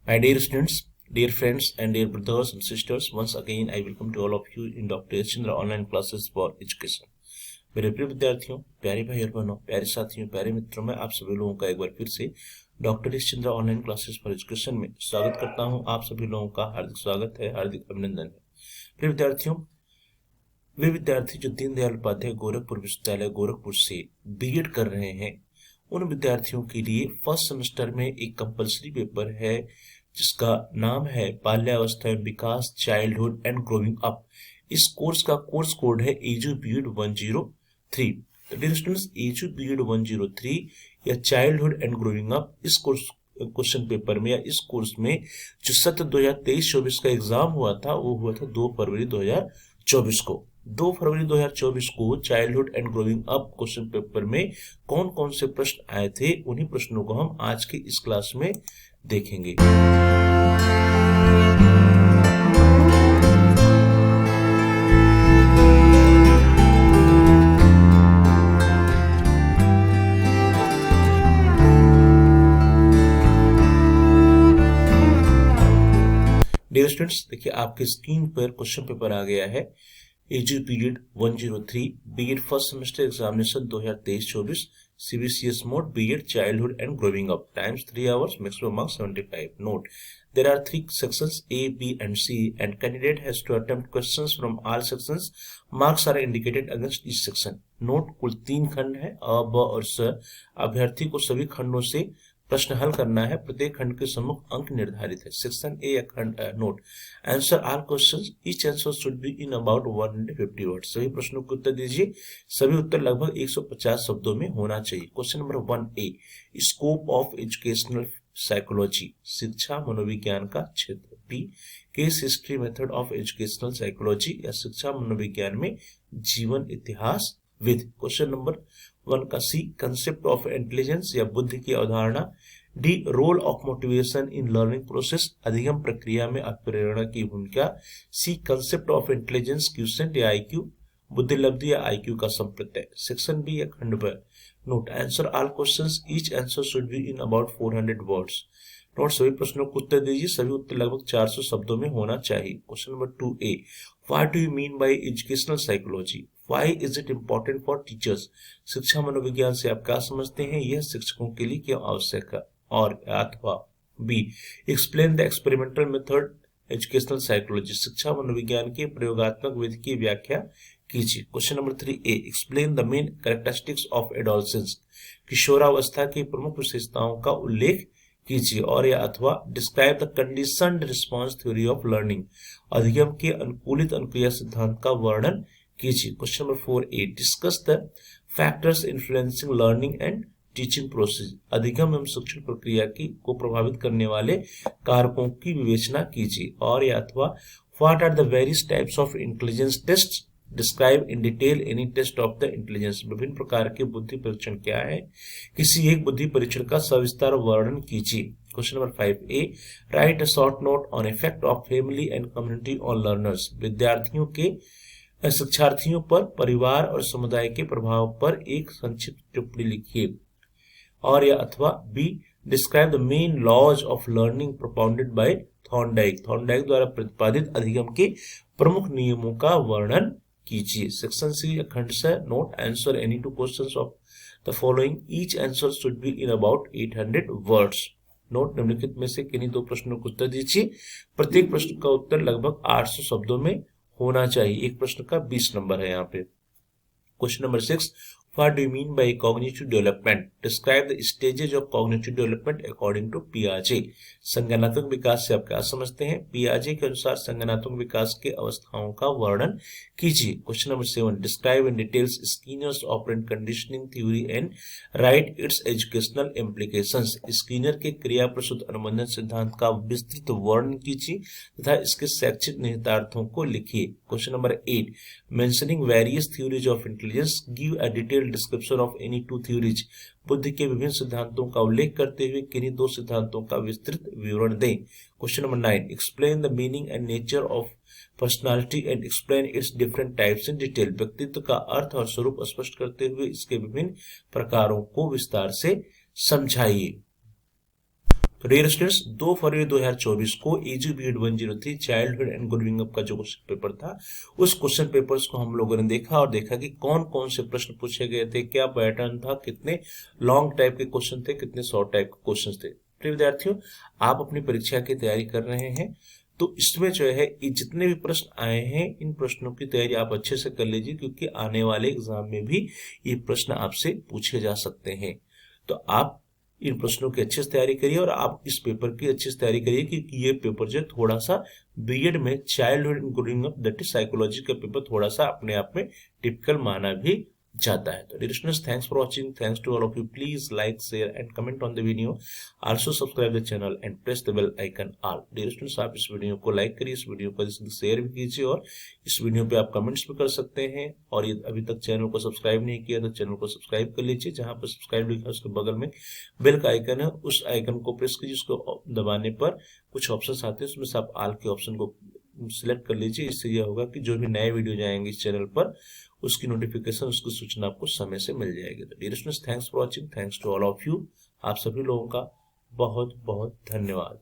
My dear students, dear friends, and dear brothers and sisters, once again I welcome to all of you in Dr. S. Chandra online classes for education. मेरे प्रिय विद्यार्थियों, प्यारे भाई और बहनों, प्यारे साथियों, प्यारे मित्रों, मैं आप सभी लोगों का एक बार फिर से doctor S Chandra online classes for education में स्वागत करता हूं। आप सभी लोगों का हार्दिक स्वागत है, हार्दिक अभिनंदन है। प्रिय विद्यार्थियों, वे विद्यार्थी जो दीनदयाल उपाध्याय गोरखपुर विश्वविद्यालय गोरखपुर से बीएड कर रहे हैं, उन विद्यार्थियों के लिए फर्स्ट सेमेस्टर में एक कंपलसरी पेपर है जिसका नाम है बाल्यावस्था एवं विकास, चाइल्डहुड एंड ग्रोइंग अप। इस कोर्स का कोर्स कोड है एजू बीएड 103। तो डियर स्टूडेंट्स, एजू बीएड 103 या चाइल्डहुड एंड ग्रोइंग अप, इस कोर्स क्वेश्चन पेपर में या इस कोर्स में जो सत्र 2023-24 का एग्जाम हुआ था वो हुआ था 2 फरवरी 2024 को। 2 फरवरी 2024 को childhood and growing up question paper में कौन कौन से प्रश्न आए थे, उन्हीं प्रश्नों को हम आज के इस क्लास में देखेंगे। डियर स्टूडेंट्स, देखिए आपके स्क्रीन पर क्वेश्चन पेपर आ गया है। Edu period 103 BEd first semester examination 2023-24 CBCS mode BEd childhood and growing up, times 3 hours, maximum marks 75. Note, there are 3 sections A, B and C and candidate has to attempt questions from all sections. Marks are indicated against each section. Note, कुल 3 खंड है, अ, ब और स। अभ्यर्थी को सभी खंडों से प्रश्न हल करना है, प्रत्येक खंड के सम्मुख अंक निर्धारित है। सेक्शन ए या खंड note, answer all questions, each answer should be in about 150 words. सभी प्रश्नों के उत्तर दीजिए, सभी उत्तर लगभग 150 शब्दों में होना चाहिए। Question number 1A, scope of educational psychology, शिक्षा मनोविज्ञान का क्षेत्र। B, case history method of educational psychology या शिक्षा मनोविज्ञान में जीवन इतिहास विद। क्वेश्चन नंबर 1 का सी, कंसेप्ट ऑफ इंटेलिजेंस या बुद्धि की अवधारणा। D, role of motivation in learning process, अधिगम प्रक्रिया में प्रेरणा की भूमिका। C, concept of intelligence quotient या आईक्यू, बुद्धि लब्धि या आईक्यू का संप्रत्यय। सेक्शन बी या खंड ब। Note, answer all questions, each answer should be in about 400 words. Note, सभी प्रश्नों को उत्तर दीजिए, सभी उत्तर लगभग 400 शब्दों में होना चाहिए। Question number 2A, what do you mean bye educational psychology, why is it important for teachers, शिक्षा मनोविज्ञान से आप क्या समझते हैं, यह शिक्षकों के लिए क्यों आवश्यक है। और अथवा B, explain the experimental method educational psychology, शिक्षा मनोविज्ञान के प्रयोगात्मक विधि की व्याख्या कीजिए। Question number 3A, explain the main characteristics of adolescence, किशोरावस्था की प्रमुख विशेषताओं का उल्लेख कीजिए। और या अथवा describe the conditioned response theory of learning, अधिगम के अनुकूलित अनुक्रिया सिद्धांत का वर्णन कीजिए। Question number 4A, discuss the factors influencing learning and teaching process, अधिगम एवं शिक्षण प्रक्रिया को प्रभावित करने वाले कारकों की विवेचना कीजिए। और या अथवा what are the various types of intelligence test, describe in detail any test of the intelligence, विभिन्न प्रकार के बुद्धि परीक्षण क्या है, किसी एक बुद्धि परीक्षण का सविस्तार वर्णन कीजिए। Question number 5A, right a short note on effect of family and community on learners, विद्यार्थियों के शिक्षार्थियों पर परिवार और समुदाय के प्रभाव पर एक संक्षिप्त टिप्पणी लिखिए। और या अथवा B, describe the main laws of learning propounded by Thorndike, Thorndike द्वारा प्रतिपादित अधिगम के प्रमुख नियमों का वर्णन कीजिए। सेक्शन सी या खंड स, note, answer any 2 questions of the following, each answer should be in about 800 words. Note, निम्नलिखित में से किन्हीं 2 प्रश्नों को उत्तर दीजिए, प्रत्येक प्रश्न का उत्तर लगभग 800 शब्दों में होना चाहिए। एक प्रश्न का 20 नंबर है यहाँ पे। Question number 6, what do you mean by cognitive development, describe the stages of cognitive development according to पियाजे, संज्ञानात्मक विकास से आप क्या समझते हैं, पियाजे के अनुसार संज्ञानात्मक विकास के अवस्थाओं का वर्णन कीजिए। Question number 7, describe in details Skinner's operant conditioning theory and write its educational implications, Skinner के क्रिया प्रसूत अनुबंधन सिद्धांत का विस्तृत वर्णन कीजिए तथा इसके शैक्षिक निहितार्थों को लिखिए। Question number 8, mentioning various theories of intelligence, give a detailed description of any 2 theories, बुद्धि के विभिन्न सिद्धांतों का उल्लेख करते हुए किन्हीं 2 सिद्धांतों का विस्तृत विवरण दें। Question number 9, explain the meaning and nature of personality and explain it's different types in detail, व्यक्तित्व का अर्थ और स्वरूप स्पष्ट करते हुए इसके विभिन्न प्रकारों को विस्तार से समझाइए। तो डियर स्टूडेंट्स 2 फरवरी 2024 को AG BEd 103 childhood and growing up का जो क्वेश्चन पेपर था, उस क्वेश्चन पेपर्स को हम लोगों ने देखा और देखा कि कौन कौन से प्रश्न पूछे गए थे, क्या पैटर्न था, कितने लॉन्ग टाइप के क्वेश्चन थे, कितने शॉर्ट टाइप के क्वेश्चन थे। प्रिय विद्यार्थियों, आप अपनी परीक्षा की तैयारी कर रहे हैं तो इसमें जो है ये जितने भी प्रश्न आए हैं, इन प्रश्नों की तैयारी आप अच्छे से कर लीजिए, क्योंकि आने वाले एग्जाम में भी ये प्रश्न आपसे पूछे जा सकते हैं। तो आप इन प्रश्नों की अच्छे से तैयारी करिए और आप इस पेपर की अच्छे से तैयारी करिए, क्योंकि ये पेपर जो थोड़ा सा बीएड में childhood and growing up that is psychology का पेपर थोड़ा सा अपने आप में टिपिकल माना भी जाता है। तो dear students, thanks for watching, thanks to all of you. Please like, share and comment on the video, also subscribe the channel and press the bell icon all. Dear students, आप इस video को like करिए, इस video को share भी कीजिए और इस वीडियो पे आप कमेंट्स भी कर सकते हैं। और ये अभी तक चैनल को सब्सक्राइब नहीं किया तो चैनल को सब्सक्राइब कर लीजिए। जहां पर सब्सक्राइब लिखा है उसके बगल में बेल का आइकन है, उस आइकन को प्रेस कीजिए। उसको दबाने पर कुछ ऑप्शन आते हैं, उसमें से आप ऑल के ऑप्शन को सिलेक्ट कर लीजिए। इससे यह होगा कि जो भी नए वीडियो जाएंगे इस चैनल पर, उसकी नोटिफिकेशन, उसकी सूचना आपको समय से मिल जाएगी। तो dear students, thanks for watching, thanks to all of you. आप सभी लोगों का बहुत बहुत धन्यवाद।